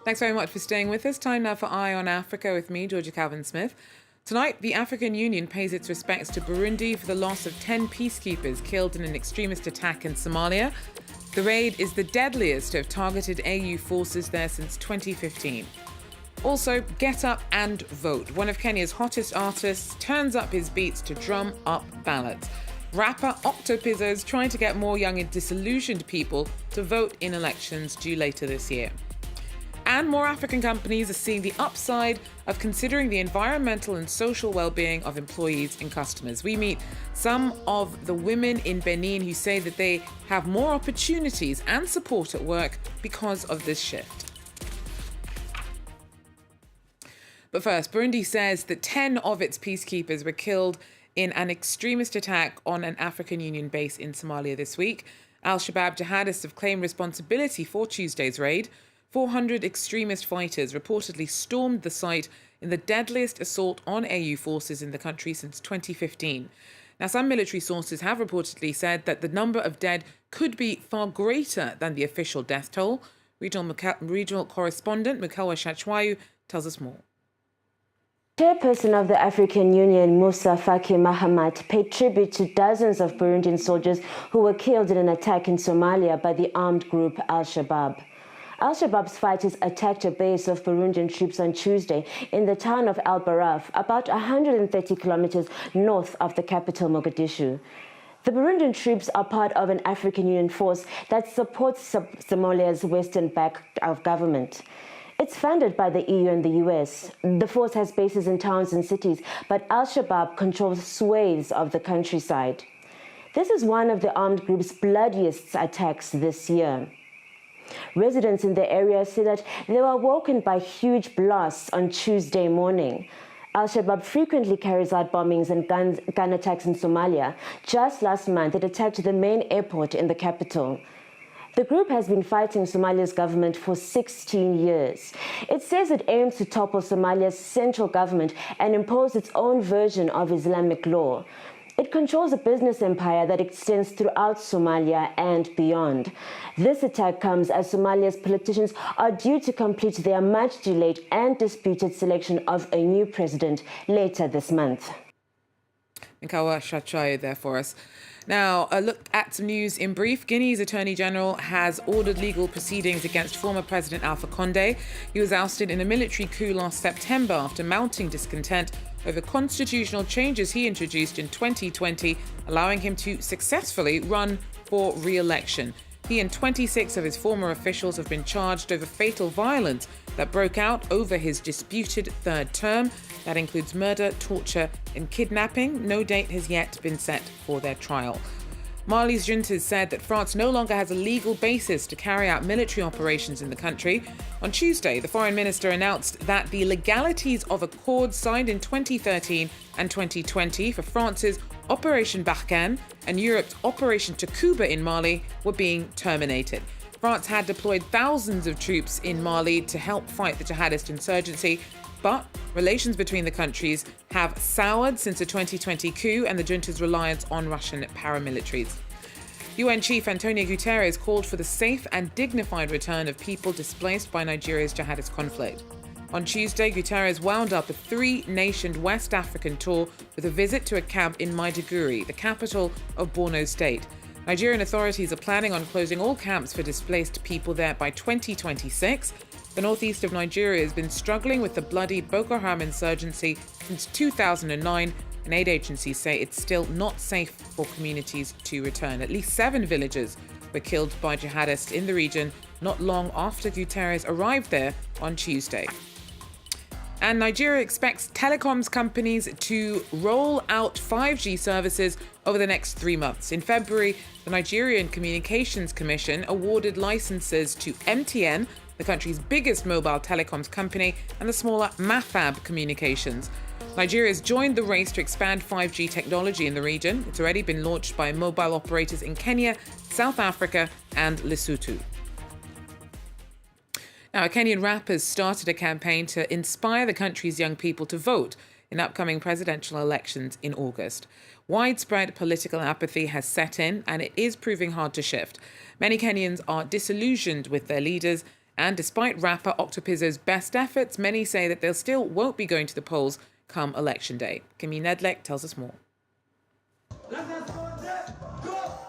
Thanks very much for staying with us. Time now for Eye on Africa with me, Georgia Calvin-Smith. Tonight, the African Union pays its respects to Burundi for the loss of 10 peacekeepers killed in an extremist attack in Somalia. The raid is the deadliest to have targeted AU forces there since 2015. Also, get up and vote. One of Kenya's hottest artists turns up his beats to drum up ballots. Rapper Octopizzo is trying to get more young and disillusioned people to vote in elections due later this year. And more African companies are seeing the upside of considering the environmental and social well-being of employees and customers. We meet some of the women in Benin who say that they have more opportunities and support at work because of this shift. But first, Burundi says that 10 of its peacekeepers were killed in an extremist attack on an African Union base in Somalia this week. Al-Shabaab jihadists have claimed responsibility for Tuesday's raid. 400 extremist fighters reportedly stormed the site in the deadliest assault on AU forces in the country since 2015. Now, some military sources have reportedly said that the number of dead could be far greater than the official death toll. Regional correspondent Mukawa Shachwayu tells us more. Chairperson of the African Union, Musa Faki Mahamat, paid tribute to dozens of Burundian soldiers who were killed in an attack in Somalia by the armed group Al-Shabaab. Al-Shabaab's fighters attacked a base of Burundian troops on Tuesday in the town of Al-Baraf, about 130 kilometers north of the capital, Mogadishu. The Burundian troops are part of an African Union force that supports Somalia's Western back of government. It's funded by the EU and the US. The force has bases in towns and cities, but Al-Shabaab controls swathes of the countryside. This is one of the armed group's bloodiest attacks this year. Residents in the area say that they were woken by huge blasts on Tuesday morning. Al-Shabaab frequently carries out bombings and gun attacks in Somalia. Just last month, it attacked the main airport in the capital. The group has been fighting Somalia's government for 16 years. It says it aims to topple Somalia's central government and impose its own version of Islamic law. It controls a business empire that extends throughout Somalia and beyond. This attack comes as Somalia's politicians are due to complete their much-delayed and disputed selection of a new president later this month. Nkawa Shachai there for us. Now, a look at some news in brief. Guinea's Attorney General has ordered legal proceedings against former President Alpha Condé. He was ousted in a military coup last September after mounting discontent over constitutional changes he introduced in 2020, allowing him to successfully run for re-election. He and 26 of his former officials have been charged over fatal violence that broke out over his disputed third term. That includes murder, torture, and kidnapping. No date has yet been set for their trial. Mali's junta said that France no longer has a legal basis to carry out military operations in the country. On Tuesday, the foreign minister announced that the legalities of accords signed in 2013 and 2020 for France's Operation Barkhane and Europe's Operation Takuba in Mali were being terminated. France had deployed thousands of troops in Mali to help fight the jihadist insurgency, but relations between the countries have soured since the 2020 coup and the junta's reliance on Russian paramilitaries. UN Chief Antonio Guterres called for the safe and dignified return of people displaced by Nigeria's jihadist conflict. On Tuesday, Guterres wound up a three-nation West African tour with a visit to a camp in Maiduguri, the capital of Borno State. Nigerian authorities are planning on closing all camps for displaced people there by 2026. The northeast of Nigeria has been struggling with the bloody Boko Haram insurgency since 2009, and aid agencies say it's still not safe for communities to return. At least 7 villagers were killed by jihadists in the region not long after Guterres arrived there on Tuesday. And Nigeria expects telecoms companies to roll out 5G services over the next 3 months. In February, the Nigerian Communications Commission awarded licenses to MTN, the country's biggest mobile telecoms company, and the smaller Mafab Communications. Nigeria has joined the race to expand 5G technology in the region. It's already been launched by mobile operators in Kenya, South Africa, and Lesotho. Now, a Kenyan rapper has started a campaign to inspire the country's young people to vote in upcoming presidential elections in August. Widespread political apathy has set in, and it is proving hard to shift. Many Kenyans are disillusioned with their leaders And despite rapper Octopizzo's best efforts, many say that they still won't be going to the polls come election day. Kimi Nedlek tells us more.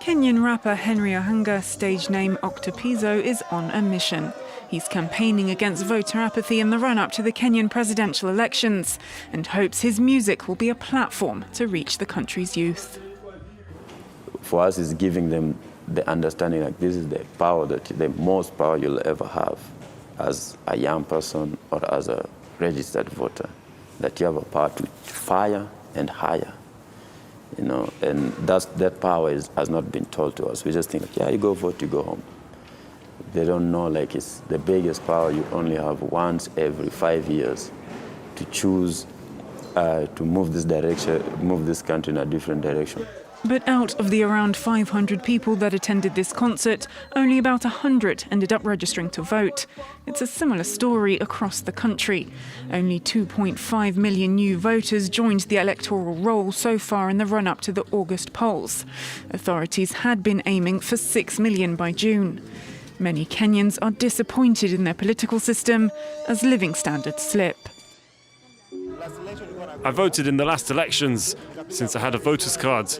Kenyan rapper Henry Ohanga, stage name Octopizzo, is on a mission. He's campaigning against voter apathy in the run-up to the Kenyan presidential elections and hopes his music will be a platform to reach the country's youth. For us, it's giving them the understanding that this is the power, the most power you'll ever have as a young person or as a registered voter, that you have a power to fire and hire. And that power has not been told to us. We just think, yeah, you go vote, you go home. They don't know, it's the biggest power you only have once every 5 years to choose to move this country in a different direction. But out of the around 500 people that attended this concert, only about 100 ended up registering to vote. It's a similar story across the country. Only 2.5 million new voters joined the electoral roll so far in the run-up to the August polls. Authorities had been aiming for 6 million by June. Many Kenyans are disappointed in their political system as living standards slip. I voted in the last elections since I had a voter's card,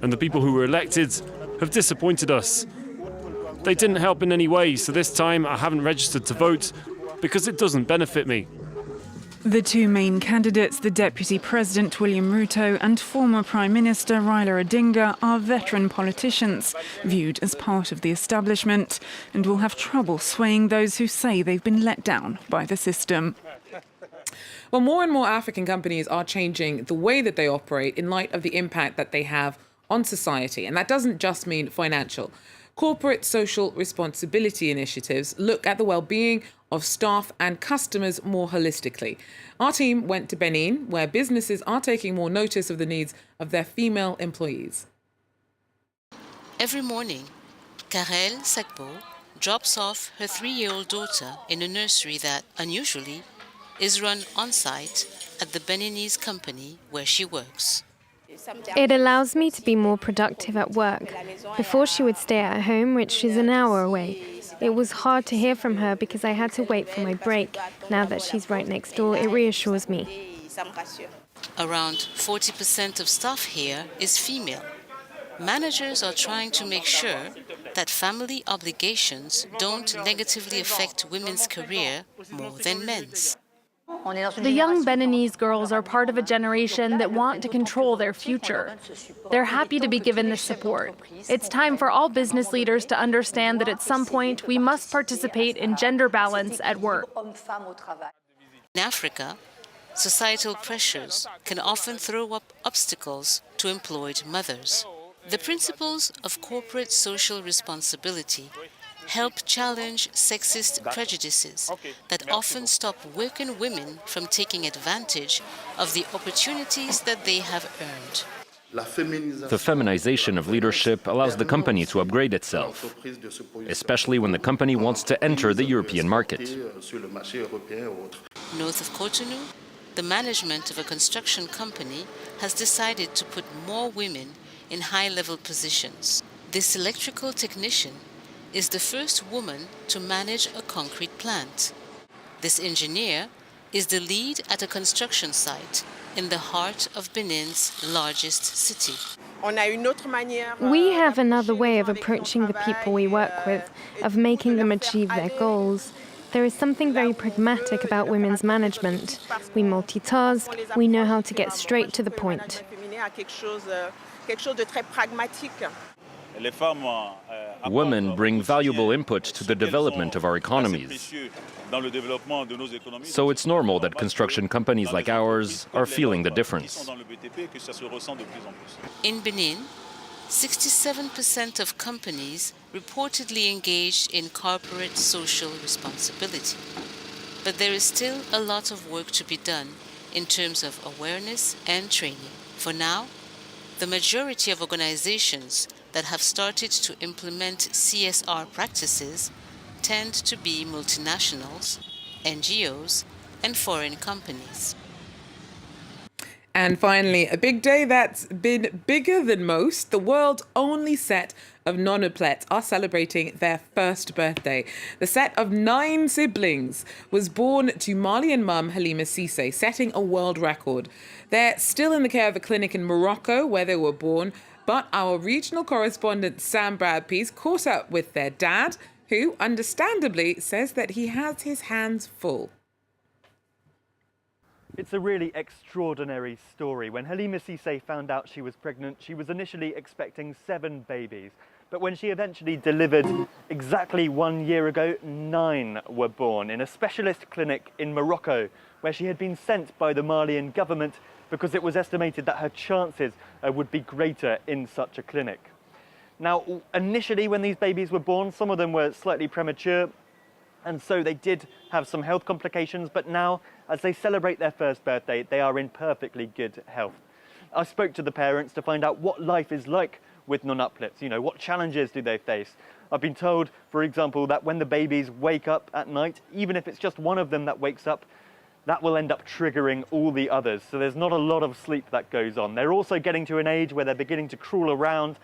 and the people who were elected have disappointed us. They didn't help in any way, so this time I haven't registered to vote because it doesn't benefit me. The two main candidates, the Deputy President William Ruto and former Prime Minister Raila Odinga, are veteran politicians, viewed as part of the establishment, and will have trouble swaying those who say they've been let down by the system. Well, more and more African companies are changing the way that they operate in light of the impact that they have on society. And that doesn't just mean financial. Corporate social responsibility initiatives look at the well-being of staff and customers more holistically. Our team went to Benin, where businesses are taking more notice of the needs of their female employees. Every morning, Karel Sakbo drops off her 3-year-old daughter in a nursery that, unusually, is run on-site at the Beninese company where she works. It allows me to be more productive at work. Before she would stay at home, which is an hour away. It was hard to hear from her because I had to wait for my break. Now that she's right next door, it reassures me. Around 40% of staff here is female. Managers are trying to make sure that family obligations don't negatively affect women's career more than men's. The young Beninese girls are part of a generation that want to control their future. They're happy to be given this support. It's time for all business leaders to understand that at some point we must participate in gender balance at work. In Africa, societal pressures can often throw up obstacles to employed mothers. The principles of corporate social responsibility help challenge sexist prejudices that often stop working women from taking advantage of the opportunities that they have earned. The feminization of leadership allows the company to upgrade itself, especially when the company wants to enter the European market. North of Cotonou, the management of a construction company has decided to put more women in high-level positions. This electrical technician is the first woman to manage a concrete plant. This engineer is the lead at a construction site in the heart of Benin's largest city. We have another way of approaching the people we work with, of making them achieve their goals. There is something very pragmatic about women's management. We multitask, we know how to get straight to the point. Women bring valuable input to the development of our economies. So it's normal that construction companies like ours are feeling the difference. In Benin, 67% of companies reportedly engaged in corporate social responsibility. But there is still a lot of work to be done in terms of awareness and training. For now, the majority of organizations that have started to implement CSR practices tend to be multinationals, NGOs, and foreign companies. And finally, a big day that's been bigger than most. The world only set of nonaplets are celebrating their first birthday. The set of 9 siblings was born to Malian mum Halima Cissé, setting a world record. They're still in the care of a clinic in Morocco where they were born, but our regional correspondent Sam Bradpeace caught up with their dad, who understandably says that he has his hands full. It's a really extraordinary story. When Halima Cissé found out she was pregnant, she was initially expecting 7 babies. But when she eventually delivered exactly 1 year ago, 9 were born in a specialist clinic in Morocco, where she had been sent by the Malian government because it was estimated that her chances would be greater in such a clinic. Now, initially when these babies were born, some of them were slightly premature, and so they did have some health complications, but now, as they celebrate their first birthday, they are in perfectly good health. I spoke to the parents to find out what life is like with nonaplets. You know, what challenges do they face? I've been told, for example, that when the babies wake up at night, even if it's just one of them that wakes up, that will end up triggering all the others. So there's not a lot of sleep that goes on. They're also getting to an age where they're beginning to crawl around,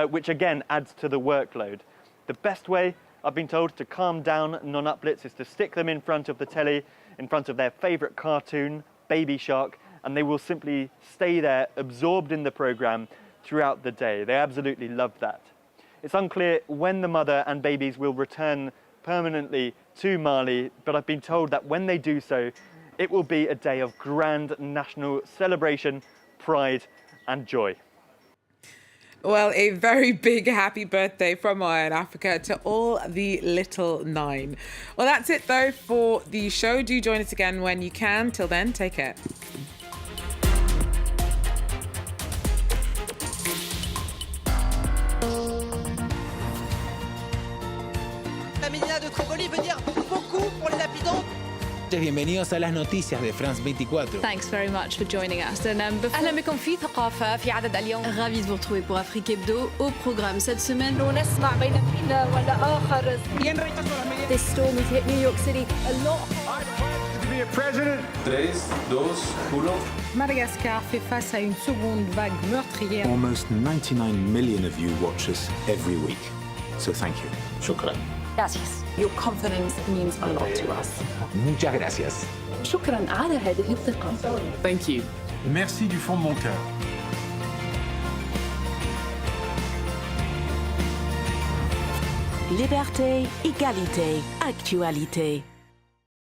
which again adds to the workload. The best way, I've been told, to calm down nonaplets is to stick them in front of the telly, in front of their favourite cartoon, Baby Shark, and they will simply stay there, absorbed in the programme throughout the day. They absolutely love that. It's unclear when the mother and babies will return permanently to Mali, but I've been told that when they do so, it will be a day of grand national celebration, pride and joy. Well, a very big happy birthday from Iron Africa to all the little 9. Well, that's it, though, for the show. Do join us again when you can. Till then, take care. La Médina de Tripoli veut dire beaucoup pour les habitants. Bienvenidos a las noticias de France 24. Thanks very much for joining us. أهلا بكم في ثقافة في عدد اليوم. Ravi de vous retrouver pour Afrique Hebdo. Au programme cette semaine. نسمع بين حين والآخر. This storm has hit New York City a lot. To be a president. 3, 2, 1. Madagascar fait face à une seconde vague meurtrière. Almost 99 million of you watch us every week. So thank you. Shukran. Gracias. Your confidence means a lot to us. Muchas gracias. شكرا على هذه الثقة. Thank you. Merci du fond de mon cœur. Liberté, égalité, actualité.